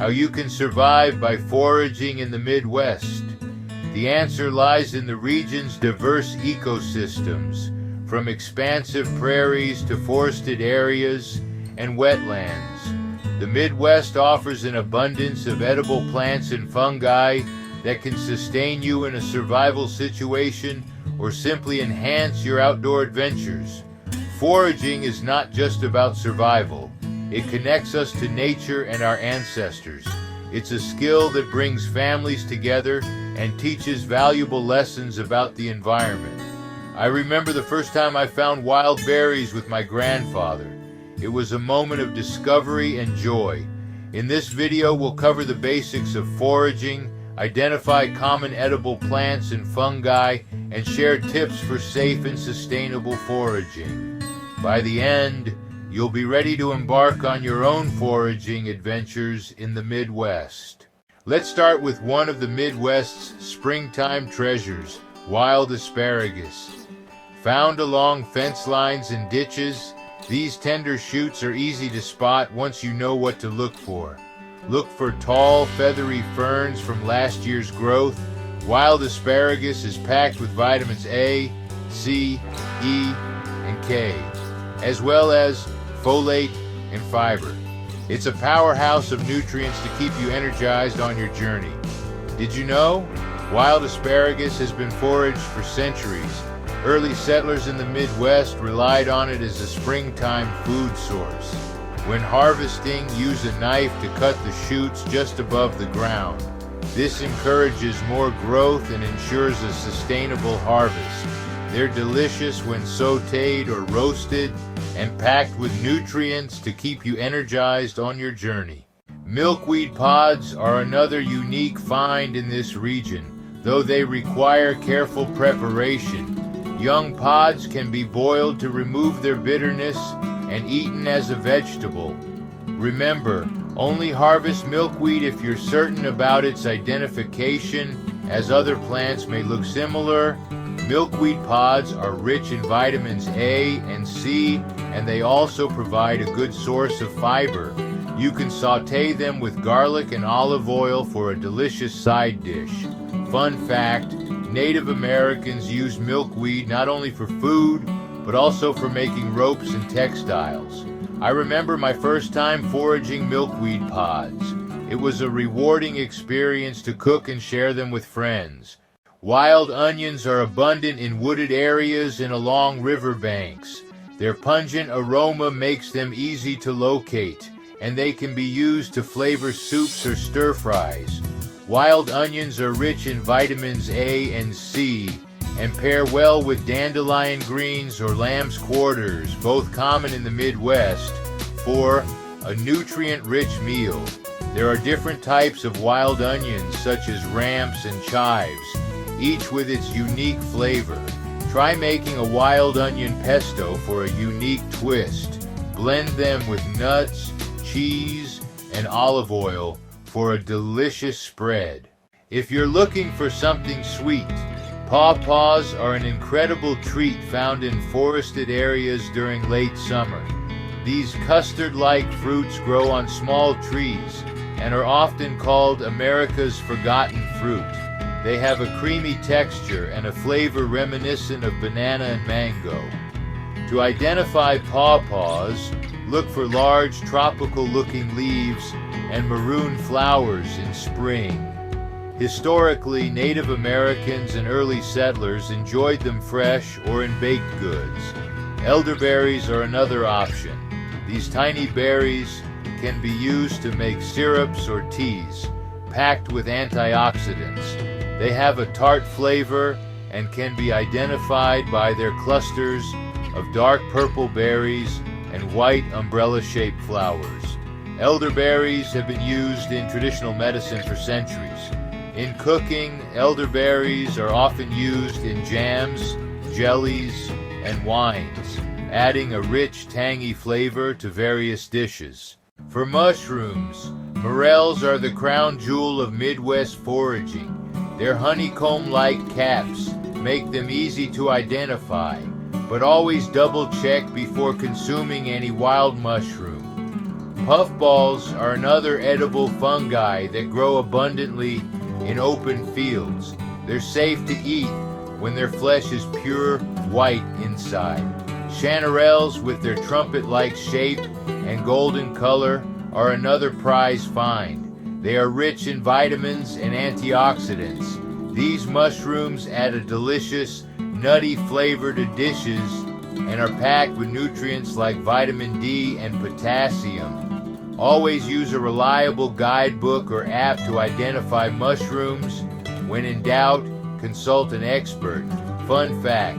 How you can survive by foraging in the Midwest. The answer lies in the region's diverse ecosystems, from expansive prairies to forested areas and wetlands. The Midwest offers an abundance of edible plants and fungi that can sustain you in a survival situation or simply enhance your outdoor adventures. Foraging is not just about survival. It connects us to nature and our ancestors. It's a skill that brings families together and teaches valuable lessons about the environment. I remember the first time I found wild berries with my grandfather. It was a moment of discovery and joy. In this video, we'll cover the basics of foraging, identify common edible plants and fungi, and share tips for safe and sustainable foraging. By the end, you'll be ready to embark on your own foraging adventures in the Midwest. Let's start with one of the Midwest's springtime treasures, wild asparagus. Found along fence lines and ditches, these tender shoots are easy to spot once you know what to look for. Look for tall, feathery ferns from last year's growth. Wild asparagus is packed with vitamins A, C, E, and K, as well as folate and fiber. It's a powerhouse of nutrients to keep you energized on your journey. Did you know? Wild asparagus has been foraged for centuries. Early settlers in the Midwest relied on it as a springtime food source. When harvesting, use a knife to cut the shoots just above the ground. This encourages more growth and ensures a sustainable harvest. They're delicious when sautéed or roasted and packed with nutrients to keep you energized on your journey. Milkweed pods are another unique find in this region, though they require careful preparation. Young pods can be boiled to remove their bitterness and eaten as a vegetable. Remember, only harvest milkweed if you're certain about its identification, as other plants may look similar. Milkweed pods are rich in vitamins A and C, and they also provide a good source of fiber. You can sauté them with garlic and olive oil for a delicious side dish. Fun fact, Native Americans used milkweed not only for food, but also for making ropes and textiles. I remember my first time foraging milkweed pods. It was a rewarding experience to cook and share them with friends. Wild onions are abundant in wooded areas and along riverbanks. Their pungent aroma makes them easy to locate, and they can be used to flavor soups or stir-fries. Wild onions are rich in vitamins A and C, and pair well with dandelion greens or lamb's quarters, both common in the Midwest, for a nutrient-rich meal. There are different types of wild onions, such as ramps and chives, each with its unique flavor. Try making a wild onion pesto for a unique twist. Blend them with nuts, cheese, and olive oil for a delicious spread. If you're looking for something sweet, pawpaws are an incredible treat found in forested areas during late summer. These custard-like fruits grow on small trees and are often called America's forgotten fruit. They have a creamy texture and a flavor reminiscent of banana and mango. To identify pawpaws, look for large tropical-looking leaves and maroon flowers in spring. Historically, Native Americans and early settlers enjoyed them fresh or in baked goods. Elderberries are another option. These tiny berries can be used to make syrups or teas, packed with antioxidants. They have a tart flavor and can be identified by their clusters of dark purple berries and white umbrella-shaped flowers. Elderberries have been used in traditional medicine for centuries. In cooking, elderberries are often used in jams, jellies, and wines, adding a rich, tangy flavor to various dishes. For mushrooms, morels are the crown jewel of Midwest foraging. Their honeycomb-like caps make them easy to identify, but always double-check before consuming any wild mushroom. Puffballs are another edible fungi that grow abundantly in open fields. They're safe to eat when their flesh is pure white inside. Chanterelles, with their trumpet-like shape and golden color, are another prize find. They are rich in vitamins and antioxidants. These mushrooms add a delicious, nutty flavor to dishes and are packed with nutrients like vitamin D and potassium. Always use a reliable guidebook or app to identify mushrooms. When in doubt, consult an expert. Fun fact,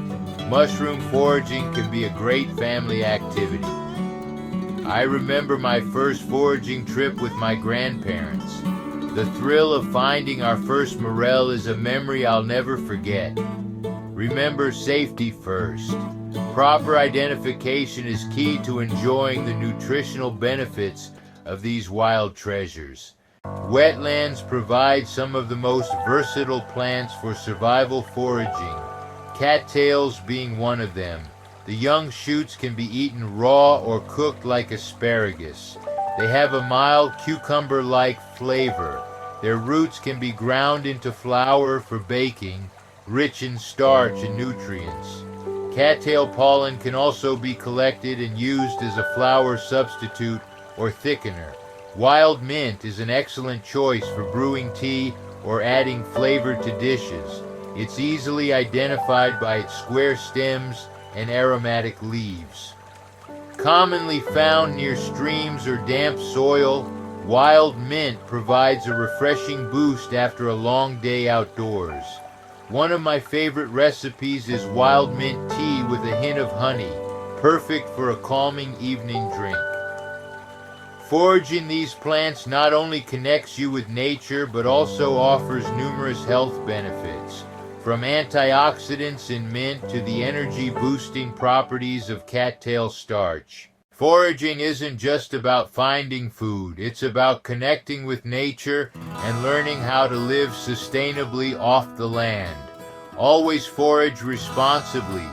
mushroom foraging can be a great family activity. I remember my first foraging trip with my grandparents. The thrill of finding our first morel is a memory I'll never forget. Remember safety first. Proper identification is key to enjoying the nutritional benefits of these wild treasures. Wetlands provide some of the most versatile plants for survival foraging, cattails being one of them. The young shoots can be eaten raw or cooked like asparagus. They have a mild cucumber-like flavor. Their roots can be ground into flour for baking, rich in starch and nutrients. Cattail pollen can also be collected and used as a flour substitute or thickener. Wild mint is an excellent choice for brewing tea or adding flavor to dishes. It's easily identified by its square stems and aromatic leaves. Commonly found near streams or damp soil, wild mint provides a refreshing boost after a long day outdoors. One of my favorite recipes is wild mint tea with a hint of honey, perfect for a calming evening drink. Foraging these plants not only connects you with nature, but also offers numerous health benefits, from antioxidants in mint to the energy-boosting properties of cattail starch. Foraging isn't just about finding food, it's about connecting with nature and learning how to live sustainably off the land. Always forage responsibly.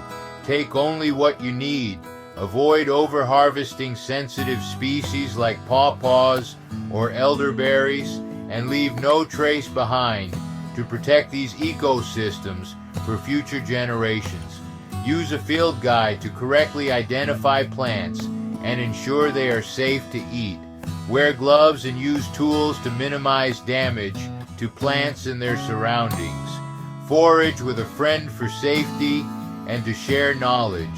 Take only what you need. Avoid over-harvesting sensitive species like pawpaws or elderberries, and leave no trace behind to protect these ecosystems for future generations. Use a field guide to correctly identify plants and ensure they are safe to eat. Wear gloves and use tools to minimize damage to plants and their surroundings. Forage with a friend for safety and to share knowledge.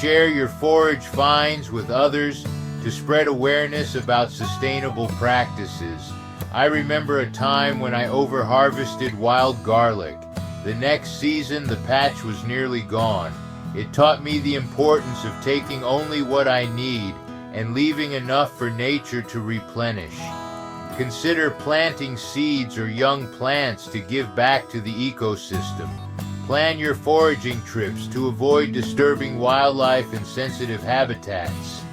Share your forage finds with others to spread awareness about sustainable practices. I remember a time when I over-harvested wild garlic. The next season, the patch was nearly gone. It taught me the importance of taking only what I need and leaving enough for nature to replenish. Consider planting seeds or young plants to give back to the ecosystem. Plan your foraging trips to avoid disturbing wildlife and sensitive habitats.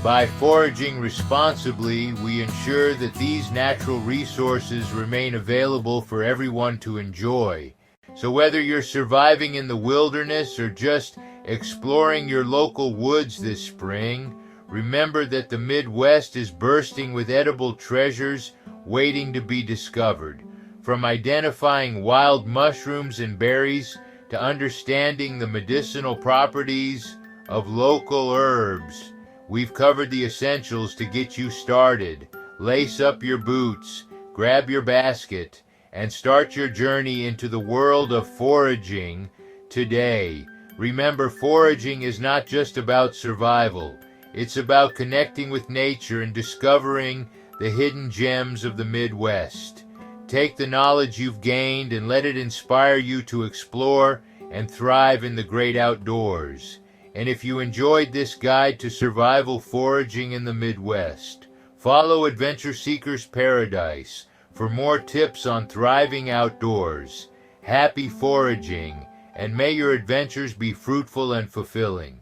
By foraging responsibly, we ensure that these natural resources remain available for everyone to enjoy. So whether you're surviving in the wilderness or just exploring your local woods this spring, remember that the Midwest is bursting with edible treasures waiting to be discovered. From identifying wild mushrooms and berries to understanding the medicinal properties of local herbs, we've covered the essentials to get you started. Lace up your boots, grab your basket, and start your journey into the world of foraging today. Remember, foraging is not just about survival. It's about connecting with nature and discovering the hidden gems of the Midwest. Take the knowledge you've gained and let it inspire you to explore and thrive in the great outdoors. And if you enjoyed this guide to survival foraging in the Midwest, follow Adventure Seeker's Paradise for more tips on thriving outdoors. Happy foraging, and may your adventures be fruitful and fulfilling.